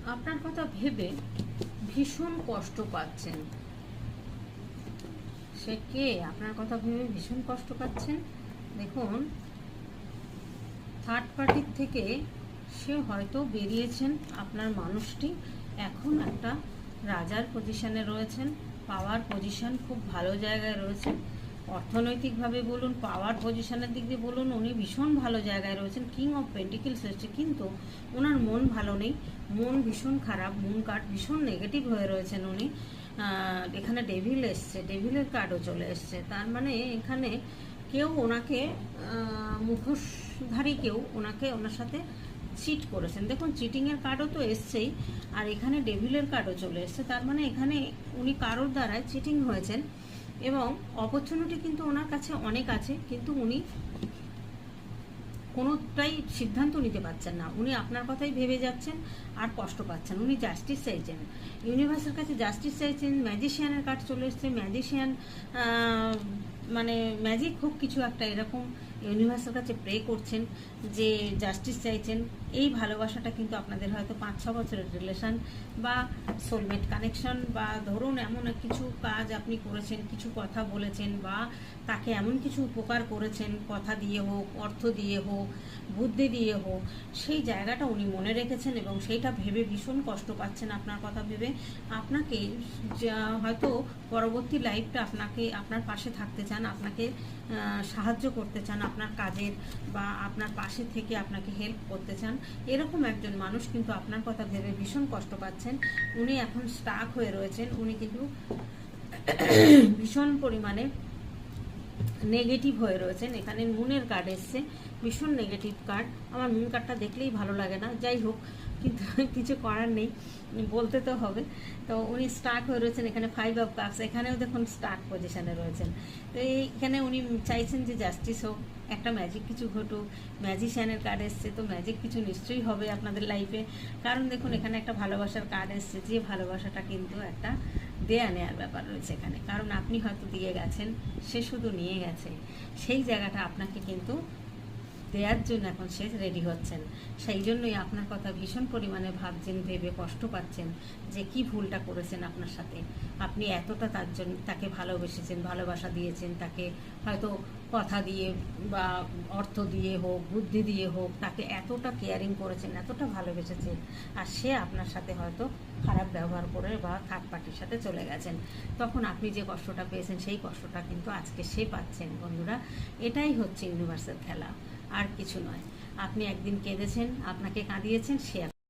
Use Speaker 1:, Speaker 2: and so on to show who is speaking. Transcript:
Speaker 1: আপনার কথা ভেবে ভীষণ কষ্ট পাচ্ছেন। সে কে আপনার কথা ভেবে ভীষণ কষ্ট পাচ্ছেন? দেখুন, থার্ড পার্টির থেকে সে হয়তো বেরিয়েছেন। আপনার মানুষটি এখন একটা রাজার পজিশনে রয়েছেন, পাওয়ার পজিশন খুব ভালো জায়গায় রয়েছেন। অর্থনৈতিকভাবে বলুন, পাওয়ার পজিশনের দিক দিয়ে বলুন, উনি ভীষণ ভালো জায়গায় রয়েছেন। কিং অফ পেন্টিকেলস এসছে, কিন্তু ওনার মন ভালো নেই, মন ভীষণ খারাপ, মুন কার্ড ভীষণ নেগেটিভ হয়ে রয়েছেন উনি। এখানে ডেভিল এসছে, ডেভিলের কার্ডও চলে এসছে। তার মানে এখানে কেউ ওনাকে মুখোশধারী কেউ ওনার সাথে চিট করেছেন। দেখুন, চিটিংয়ের কার্ডও তো এসছেই, আর এখানে ডেভিলের কার্ডও চলে এসছে। তার মানে এখানে উনি কারোর দ্বারায় চিটিং হয়েছেন, এবং অপরচুনিটি কিন্তু ওনার কাছে অনেক আছে, কিন্তু উনি কোনোটাই সিদ্ধান্ত নিতে পারছেন না। উনি আপনার কথাই ভেবে যাচ্ছেন আর কষ্ট পাচ্ছেন। উনি জাস্টিস চাইছেন, ইউনিভার্সের কাছে জাস্টিস চাইছেন। ম্যাজিশিয়ানের কার্ড চলে এসছে, ম্যাজিশিয়ান মানে ম্যাজিক হোক কিছু একটা এরকম ইউনিভার্সের কাছে প্রে করছেন, যে জাস্টিস চাইছেন। এই ভালোবাসাটা কিন্তু আপনাদের হয়তো 5-6 বছরের রিলেশন বা সোলমেট কানেকশন, বা ধরুন এমন কিছু কাজ আপনি করেছেন, কিছু কথা বলেছেন, বা তাকে এমন কিছু উপকার করেছেন, কথা দিয়ে হোক, অর্থ দিয়ে হোক, বুদ্ধি দিয়ে হোক, সেই জায়গাটা উনি মনে রেখেছেন, এবং সেইটা ভেবে ভীষণ কষ্ট পাচ্ছেন আপনার কথা ভেবে। আপনাকে হয়তো পরবর্তী লাইফটা আপনার পাশে থাকতে চান, আপনাকে সাহায্য করতে চান আপনার কাজের, বা আপনার পাশে থেকে আপনাকে হেল্প করতে চান। এরকম একজন মানুষ কিন্তু আপনার কথা ভেবে ভীষণ কষ্ট পাচ্ছেন। উনি এখন স্টাক হয়ে রয়েছেন, উনি কিন্তু ভীষণ পরিমাণে নেগেটিভ হয়ে রয়েছেন। এখানে মুনের কার্ড এসছে, ভীষণ নেগেটিভ কার্ড। আমার মুন কার্ডটা দেখলেই ভালো লাগে না, যাই হোক, কিন্তু কিছু করার নেই, বলতে তো হবে। তো উনি স্টাক হয়ে রয়েছেন। এখানে 5 অফ কাপস, এখানেও দেখুন স্টাক পজিশনে রয়েছেন। তো এইখানে উনি চাইছেন যে জাস্টিস হোক, একটা ম্যাজিক কিছু ঘটুক। ম্যাজিশিয়ানের কার্ড এসছে, তো ম্যাজিক কিছু নিশ্চয়ই হবে আপনাদের লাইফে। কারণ দেখুন, এখানে একটা ভালোবাসার কার্ড এসছে, যে ভালোবাসাটা কিন্তু একটা দেয়া নেয়ার ব্যাপার রয়েছে এখানে। কারণ আপনি হয়তো দিয়ে গেছেন, সে শুধু নিয়ে গেছে। সেই জায়গাটা আপনাকে কিন্তু দেওয়ার জন্য এখন সে রেডি হচ্ছেন। সেই জন্যই আপনার কথা ভীষণ পরিমাণে ভাবছেন, ভেবে কষ্ট পাচ্ছেন যে কি ভুলটা করেছেন আপনার সাথে। আপনি এতটা তাকে ভালোবেসেছেন, ভালোবাসা দিয়েছেন, তাকে হয়তো কথা দিয়ে বা অর্থ দিয়ে হোক, বুদ্ধি দিয়ে হোক, তাকে এতটা কেয়ারিং করেছেন, এতটা ভালোবেসেছেন, আর সে আপনার সাথে হয়তো খারাপ ব্যবহার করে বা থার্ড পার্টির সাথে চলে গেছেন। তখন আপনি যে কষ্টটা পেয়েছেন, সেই কষ্টটা কিন্তু আজকে সে পাচ্ছেন। বন্ধুরা, এটাই হচ্ছে ইউনিভার্সের খেলা, আর কিছু নয়। আপনি একদিন কেঁদেছেন, আপনাকে কাঁদিয়েছেন, সে